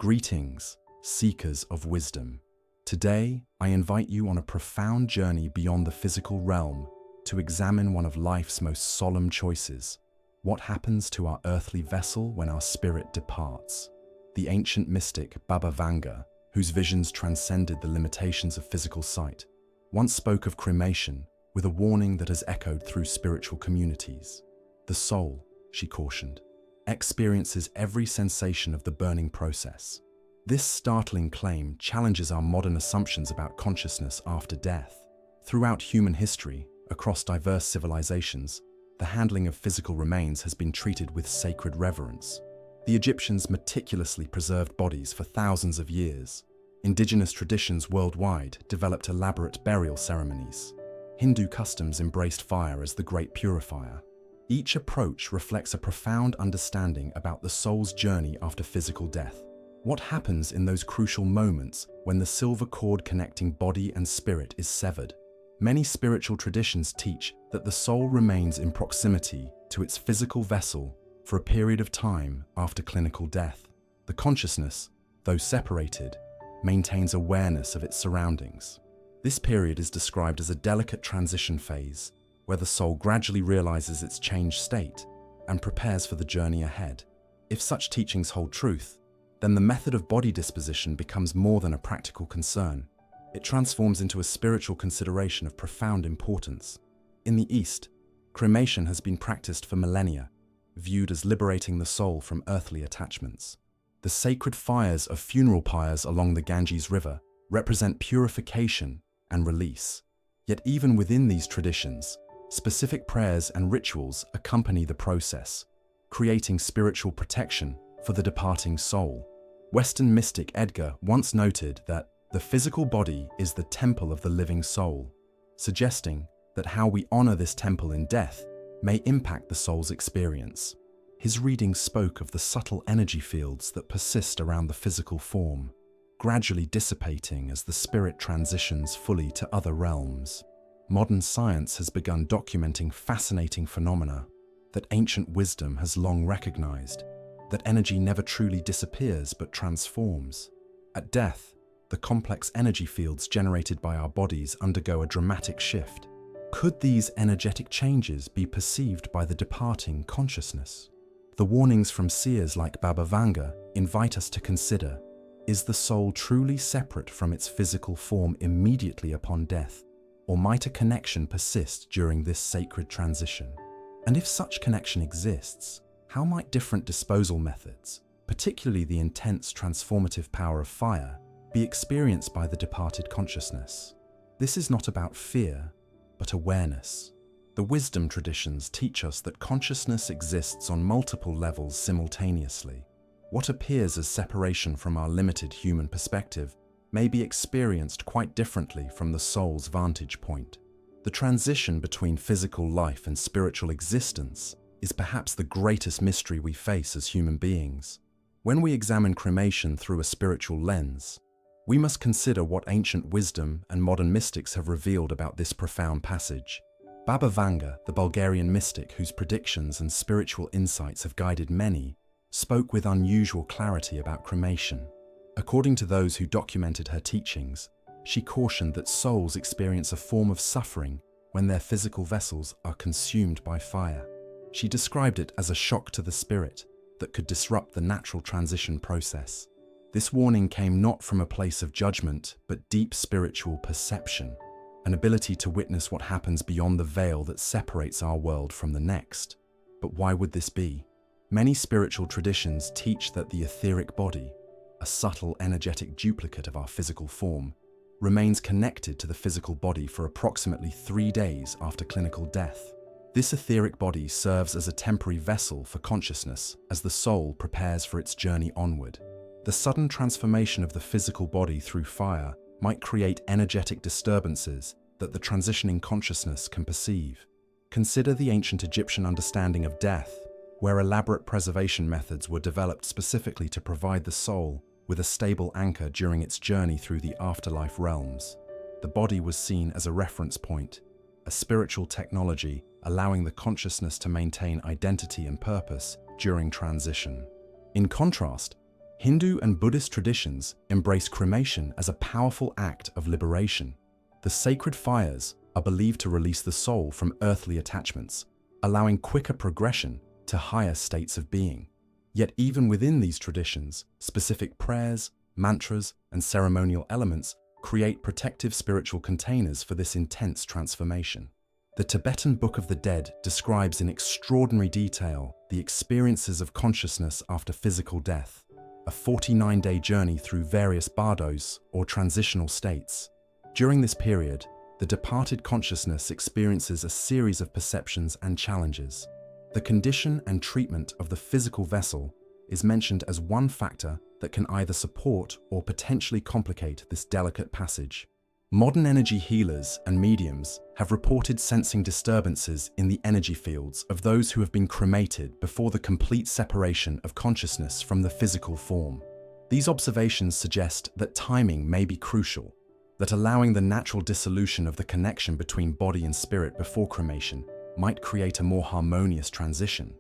Greetings, seekers of wisdom. Today, I invite you on a profound journey beyond the physical realm to examine one of life's most solemn choices. What happens to our earthly vessel when our spirit departs? The ancient mystic Baba Vanga, whose visions transcended the limitations of physical sight, once spoke of cremation with a warning that has echoed through spiritual communities. The soul, she cautioned, experiences every sensation of the burning process. This startling claim challenges our modern assumptions about consciousness after death. Throughout human history, across diverse civilizations, the handling of physical remains has been treated with sacred reverence. The Egyptians meticulously preserved bodies for thousands of years. Indigenous traditions worldwide developed elaborate burial ceremonies. Hindu customs embraced fire as the great purifier. Each approach reflects a profound understanding about the soul's journey after physical death. What happens in those crucial moments when the silver cord connecting body and spirit is severed? Many spiritual traditions teach that the soul remains in proximity to its physical vessel for a period of time after clinical death. The consciousness, though separated, maintains awareness of its surroundings. This period is described as a delicate transition phase, where the soul gradually realizes its changed state and prepares for the journey ahead. If such teachings hold truth, then the method of body disposition becomes more than a practical concern. It transforms into a spiritual consideration of profound importance. In the East, cremation has been practiced for millennia, viewed as liberating the soul from earthly attachments. The sacred fires of funeral pyres along the Ganges River represent purification and release. Yet even within these traditions, specific prayers and rituals accompany the process, creating spiritual protection for the departing soul. Western mystic Edgar once noted that the physical body is the temple of the living soul, suggesting that how we honor this temple in death may impact the soul's experience. His readings spoke of the subtle energy fields that persist around the physical form, gradually dissipating as the spirit transitions fully to other realms. Modern science has begun documenting fascinating phenomena that ancient wisdom has long recognized, that energy never truly disappears but transforms. At death, the complex energy fields generated by our bodies undergo a dramatic shift. Could these energetic changes be perceived by the departing consciousness? The warnings from seers like Baba Vanga invite us to consider, is the soul truly separate from its physical form immediately upon death? Or might a connection persist during this sacred transition? And if such connection exists, how might different disposal methods, particularly the intense transformative power of fire, be experienced by the departed consciousness? This is not about fear, but awareness. The wisdom traditions teach us that consciousness exists on multiple levels simultaneously. What appears as separation from our limited human perspective may be experienced quite differently from the soul's vantage point. The transition between physical life and spiritual existence is perhaps the greatest mystery we face as human beings. When we examine cremation through a spiritual lens, we must consider what ancient wisdom and modern mystics have revealed about this profound passage. Baba Vanga, the Bulgarian mystic whose predictions and spiritual insights have guided many, spoke with unusual clarity about cremation. According to those who documented her teachings, she cautioned that souls experience a form of suffering when their physical vessels are consumed by fire. She described it as a shock to the spirit that could disrupt the natural transition process. This warning came not from a place of judgment, but deep spiritual perception, an ability to witness what happens beyond the veil that separates our world from the next. But why would this be? Many spiritual traditions teach that the etheric body, a subtle energetic duplicate of our physical form, remains connected to the physical body for approximately 3 days after clinical death. This etheric body serves as a temporary vessel for consciousness as the soul prepares for its journey onward. The sudden transformation of the physical body through fire might create energetic disturbances that the transitioning consciousness can perceive. Consider the ancient Egyptian understanding of death, where elaborate preservation methods were developed specifically to provide the soul with a stable anchor during its journey through the afterlife realms. The body was seen as a reference point, a spiritual technology allowing the consciousness to maintain identity and purpose during transition. In contrast, Hindu and Buddhist traditions embrace cremation as a powerful act of liberation. The sacred fires are believed to release the soul from earthly attachments, allowing quicker progression to higher states of being. Yet even within these traditions, specific prayers, mantras, and ceremonial elements create protective spiritual containers for this intense transformation. The Tibetan Book of the Dead describes in extraordinary detail the experiences of consciousness after physical death, a 49-day journey through various bardos or transitional states. During this period, the departed consciousness experiences a series of perceptions and challenges. The condition and treatment of the physical vessel is mentioned as one factor that can either support or potentially complicate this delicate passage. Modern energy healers and mediums have reported sensing disturbances in the energy fields of those who have been cremated before the complete separation of consciousness from the physical form. These observations suggest that timing may be crucial, that allowing the natural dissolution of the connection between body and spirit before cremation might create a more harmonious transition.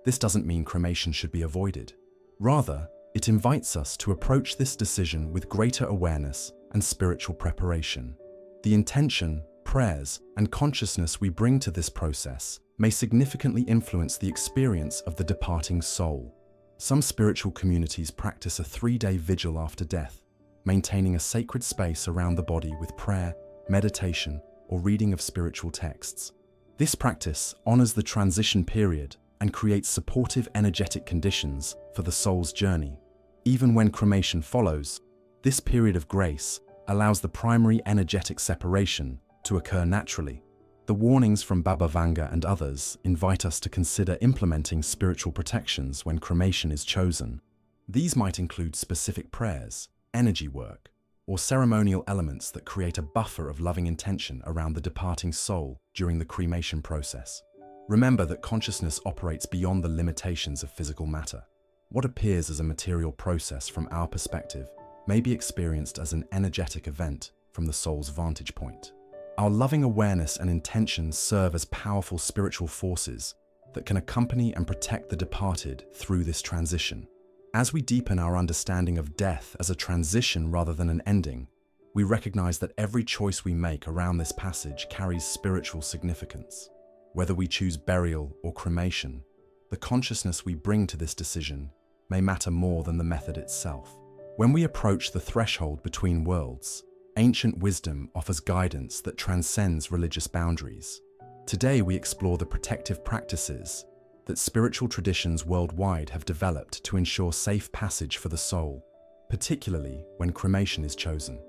This doesn't mean cremation should be avoided. Rather, it invites us to approach this decision with greater awareness and spiritual preparation. The intention, prayers, and consciousness we bring to this process may significantly influence the experience of the departing soul. Some spiritual communities practice a 3-day vigil after death, maintaining a sacred space around the body with prayer, meditation, or reading of spiritual texts. This practice honors the transition period and creates supportive energetic conditions for the soul's journey. Even when cremation follows, this period of grace allows the primary energetic separation to occur naturally. The warnings from Baba Vanga and others invite us to consider implementing spiritual protections when cremation is chosen. These might include specific prayers, energy work, or ceremonial elements that create a buffer of loving intention around the departing soul during the cremation process. Remember that consciousness operates beyond the limitations of physical matter. What appears as a material process from our perspective may be experienced as an energetic event from the soul's vantage point. Our loving awareness and intention serve as powerful spiritual forces that can accompany and protect the departed through this transition. As we deepen our understanding of death as a transition rather than an ending, we recognize that every choice we make around this passage carries spiritual significance. Whether we choose burial or cremation, the consciousness we bring to this decision may matter more than the method itself. When we approach the threshold between worlds, ancient wisdom offers guidance that transcends religious boundaries. Today we explore the protective practices that spiritual traditions worldwide have developed to ensure safe passage for the soul, particularly when cremation is chosen.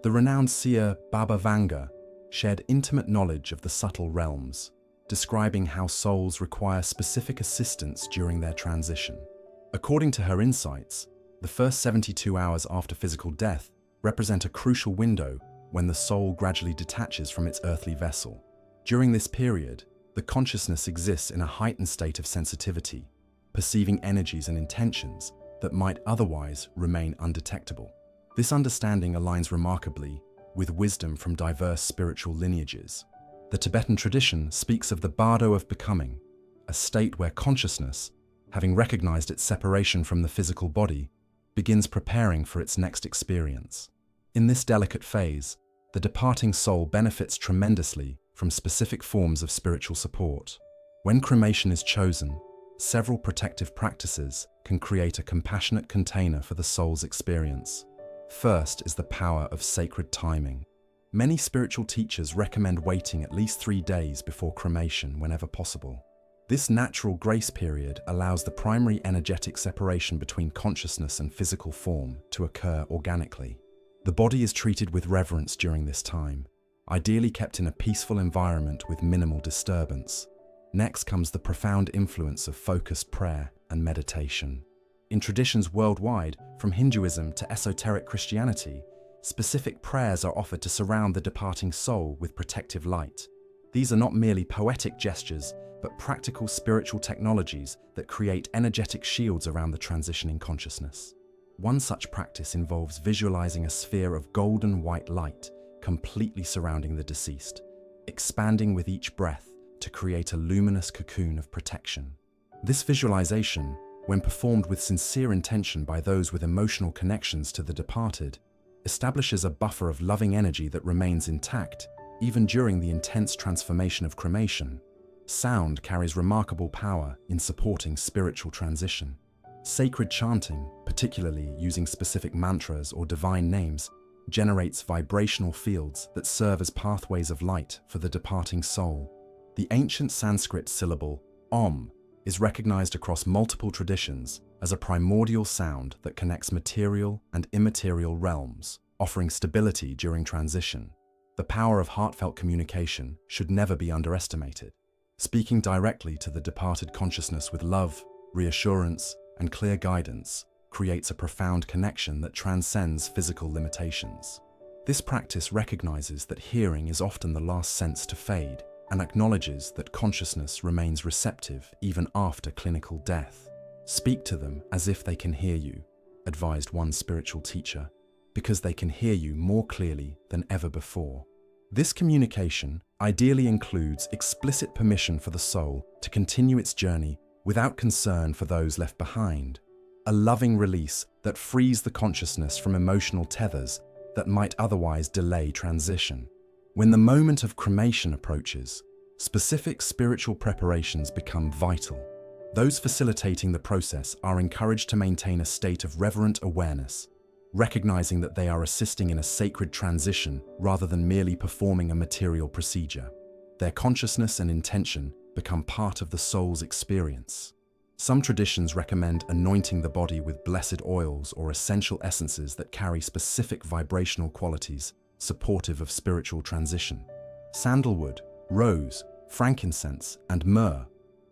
The renowned seer Baba Vanga shared intimate knowledge of the subtle realms, describing how souls require specific assistance during their transition. According to her insights, the first 72 hours after physical death represent a crucial window when the soul gradually detaches from its earthly vessel. During this period, the consciousness exists in a heightened state of sensitivity, perceiving energies and intentions that might otherwise remain undetectable. This understanding aligns remarkably with wisdom from diverse spiritual lineages. The Tibetan tradition speaks of the bardo of becoming, a state where consciousness, having recognized its separation from the physical body, begins preparing for its next experience. In this delicate phase, the departing soul benefits tremendously from specific forms of spiritual support. When cremation is chosen, several protective practices can create a compassionate container for the soul's experience. First is the power of sacred timing. Many spiritual teachers recommend waiting at least 3 days before cremation whenever possible. This natural grace period allows the primary energetic separation between consciousness and physical form to occur organically. The body is treated with reverence during this time, ideally kept in a peaceful environment with minimal disturbance. Next comes the profound influence of focused prayer and meditation. In traditions worldwide, from Hinduism to esoteric Christianity, specific prayers are offered to surround the departing soul with protective light. These are not merely poetic gestures, but practical spiritual technologies that create energetic shields around the transitioning consciousness. One such practice involves visualizing a sphere of golden white light completely surrounding the deceased, expanding with each breath to create a luminous cocoon of protection. This visualization, when performed with sincere intention by those with emotional connections to the departed, establishes a buffer of loving energy that remains intact even during the intense transformation of cremation. Sound carries remarkable power in supporting spiritual transition. Sacred chanting, particularly using specific mantras or divine names, generates vibrational fields that serve as pathways of light for the departing soul. The ancient Sanskrit syllable Om is recognized across multiple traditions as a primordial sound that connects material and immaterial realms, offering stability during transition. The power of heartfelt communication should never be underestimated. Speaking directly to the departed consciousness with love, reassurance, and clear guidance creates a profound connection that transcends physical limitations. This practice recognizes that hearing is often the last sense to fade and acknowledges that consciousness remains receptive even after clinical death. Speak to them as if they can hear you, advised one spiritual teacher, because they can hear you more clearly than ever before. This communication ideally includes explicit permission for the soul to continue its journey without concern for those left behind, a loving release that frees the consciousness from emotional tethers that might otherwise delay transition. When the moment of cremation approaches, specific spiritual preparations become vital. Those facilitating the process are encouraged to maintain a state of reverent awareness, recognizing that they are assisting in a sacred transition rather than merely performing a material procedure. Their consciousness and intention become part of the soul's experience. Some traditions recommend anointing the body with blessed oils or essential essences that carry specific vibrational qualities supportive of spiritual transition. Sandalwood, rose, frankincense, and myrrh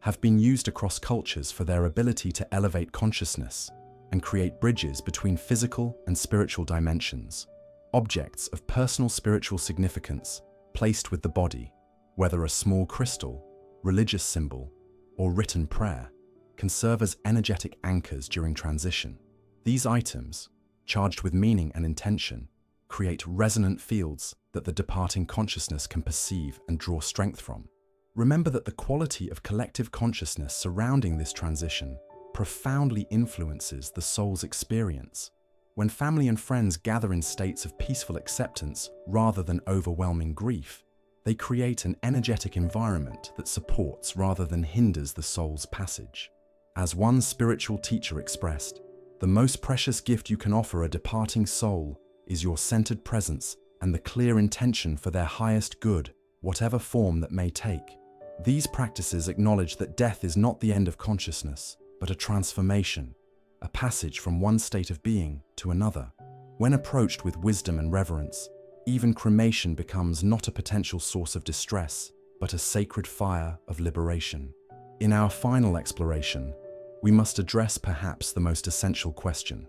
have been used across cultures for their ability to elevate consciousness and create bridges between physical and spiritual dimensions. Objects of personal spiritual significance placed with the body, whether a small crystal, religious symbol, or written prayer, can serve as energetic anchors during transition. These items, charged with meaning and intention, create resonant fields that the departing consciousness can perceive and draw strength from. Remember that the quality of collective consciousness surrounding this transition profoundly influences the soul's experience. When family and friends gather in states of peaceful acceptance rather than overwhelming grief, they create an energetic environment that supports rather than hinders the soul's passage. As one spiritual teacher expressed, the most precious gift you can offer a departing soul is your centered presence and the clear intention for their highest good, whatever form that may take. These practices acknowledge that death is not the end of consciousness, but a transformation, a passage from one state of being to another. When approached with wisdom and reverence, even cremation becomes not a potential source of distress, but a sacred fire of liberation. In our final exploration, we must address perhaps the most essential question.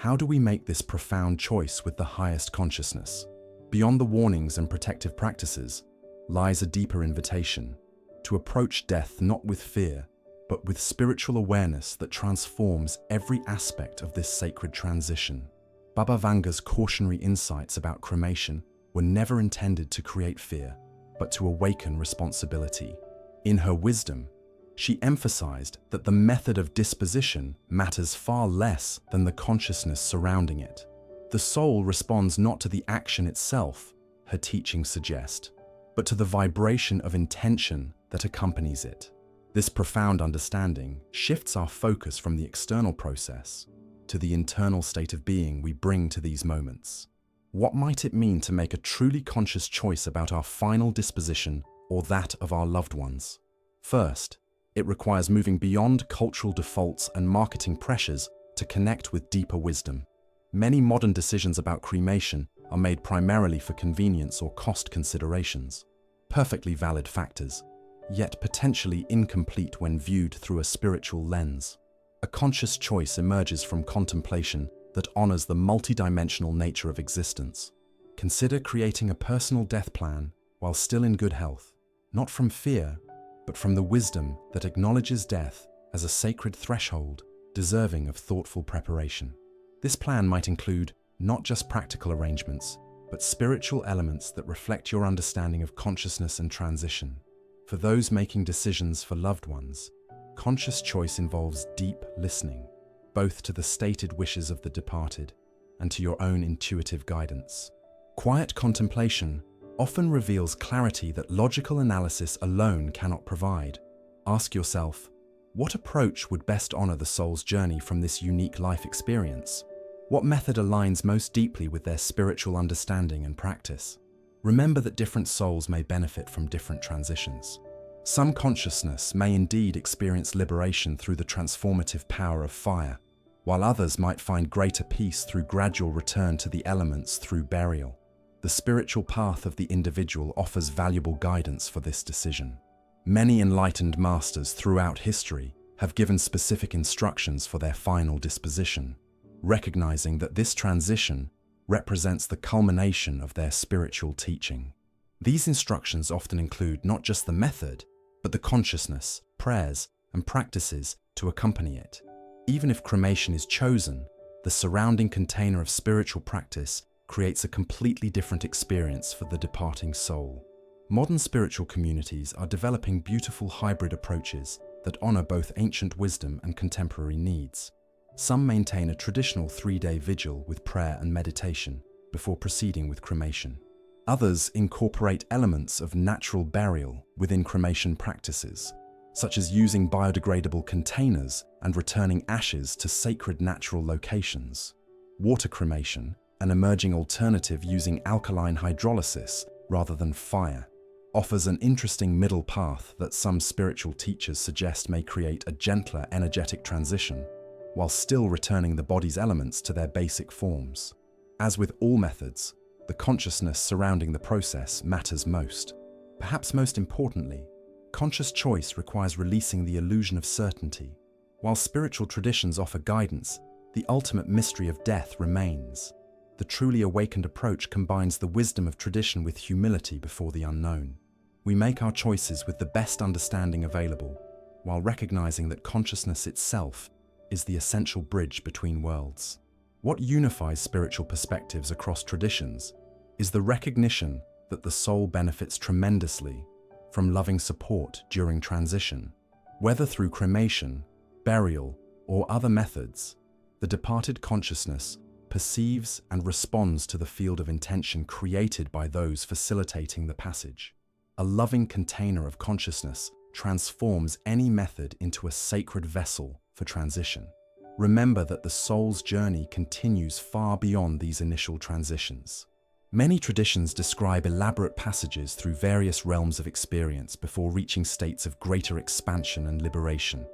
How do we make this profound choice with the highest consciousness? Beyond the warnings and protective practices lies a deeper invitation to approach death not with fear, but with spiritual awareness that transforms every aspect of this sacred transition. Baba Vanga's cautionary insights about cremation were never intended to create fear, but to awaken responsibility. In her wisdom, she emphasized that the method of disposition matters far less than the consciousness surrounding it. The soul responds not to the action itself, her teachings suggest, but to the vibration of intention that accompanies it. This profound understanding shifts our focus from the external process to the internal state of being we bring to these moments. What might it mean to make a truly conscious choice about our final disposition or that of our loved ones? First, it requires moving beyond cultural defaults and marketing pressures to connect with deeper wisdom. Many modern decisions about cremation are made primarily for convenience or cost considerations, perfectly valid factors, yet potentially incomplete when viewed through a spiritual lens. A conscious choice emerges from contemplation that honors the multidimensional nature of existence. Consider creating a personal death plan while still in good health, not from fear, but from the wisdom that acknowledges death as a sacred threshold deserving of thoughtful preparation. This plan might include not just practical arrangements, but spiritual elements that reflect your understanding of consciousness and transition. For those making decisions for loved ones, conscious choice involves deep listening, both to the stated wishes of the departed and to your own intuitive guidance. Quiet contemplation often reveals clarity that logical analysis alone cannot provide. Ask yourself, what approach would best honor the soul's journey from this unique life experience? What method aligns most deeply with their spiritual understanding and practice? Remember that different souls may benefit from different transitions. Some consciousness may indeed experience liberation through the transformative power of fire, while others might find greater peace through gradual return to the elements through burial. The spiritual path of the individual offers valuable guidance for this decision. Many enlightened masters throughout history have given specific instructions for their final disposition, recognizing that this transition represents the culmination of their spiritual teaching. These instructions often include not just the method, but the consciousness, prayers, and practices to accompany it. Even if cremation is chosen, the surrounding container of spiritual practice creates a completely different experience for the departing soul. Modern spiritual communities are developing beautiful hybrid approaches that honor both ancient wisdom and contemporary needs. Some maintain a traditional 3-day vigil with prayer and meditation before proceeding with cremation. Others incorporate elements of natural burial within cremation practices, such as using biodegradable containers and returning ashes to sacred natural locations. Water cremation, an emerging alternative using alkaline hydrolysis rather than fire, offers an interesting middle path that some spiritual teachers suggest may create a gentler energetic transition, while still returning the body's elements to their basic forms. As with all methods, the consciousness surrounding the process matters most. Perhaps most importantly, conscious choice requires releasing the illusion of certainty. While spiritual traditions offer guidance, the ultimate mystery of death remains. The truly awakened approach combines the wisdom of tradition with humility before the unknown. We make our choices with the best understanding available, while recognizing that consciousness itself is the essential bridge between worlds. What unifies spiritual perspectives across traditions is the recognition that the soul benefits tremendously from loving support during transition. Whether through cremation, burial, or other methods, the departed consciousness perceives and responds to the field of intention created by those facilitating the passage. A loving container of consciousness transforms any method into a sacred vessel for transition. Remember that the soul's journey continues far beyond these initial transitions. Many traditions describe elaborate passages through various realms of experience before reaching states of greater expansion and liberation.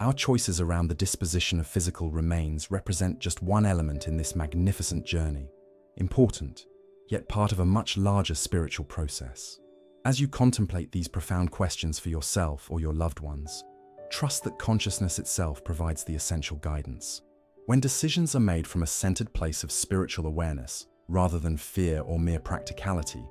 Our choices around the disposition of physical remains represent just one element in this magnificent journey, important, yet part of a much larger spiritual process. As you contemplate these profound questions for yourself or your loved ones, trust that consciousness itself provides the essential guidance. When decisions are made from a centered place of spiritual awareness, rather than fear or mere practicality,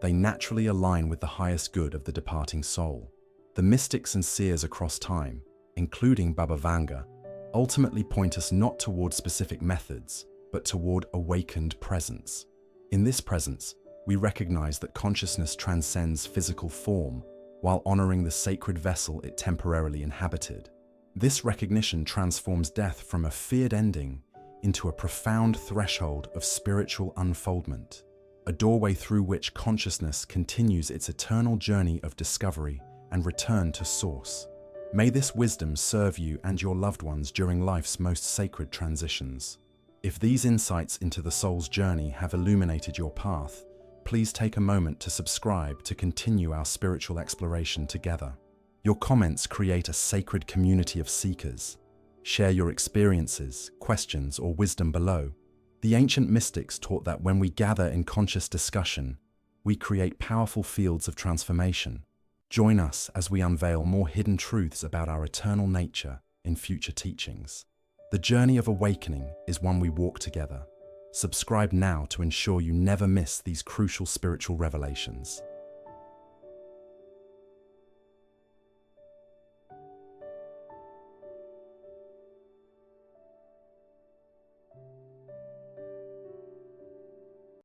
they naturally align with the highest good of the departing soul. The mystics and seers across time, including Baba Vanga, ultimately point us not toward specific methods, but toward awakened presence. In this presence, we recognize that consciousness transcends physical form while honoring the sacred vessel it temporarily inhabited. This recognition transforms death from a feared ending into a profound threshold of spiritual unfoldment, a doorway through which consciousness continues its eternal journey of discovery and return to source. May this wisdom serve you and your loved ones during life's most sacred transitions. If these insights into the soul's journey have illuminated your path, please take a moment to subscribe to continue our spiritual exploration together. Your comments create a sacred community of seekers. Share your experiences, questions, or wisdom below. The ancient mystics taught that when we gather in conscious discussion, we create powerful fields of transformation. Join us as we unveil more hidden truths about our eternal nature in future teachings. The journey of awakening is one we walk together. Subscribe now to ensure you never miss these crucial spiritual revelations.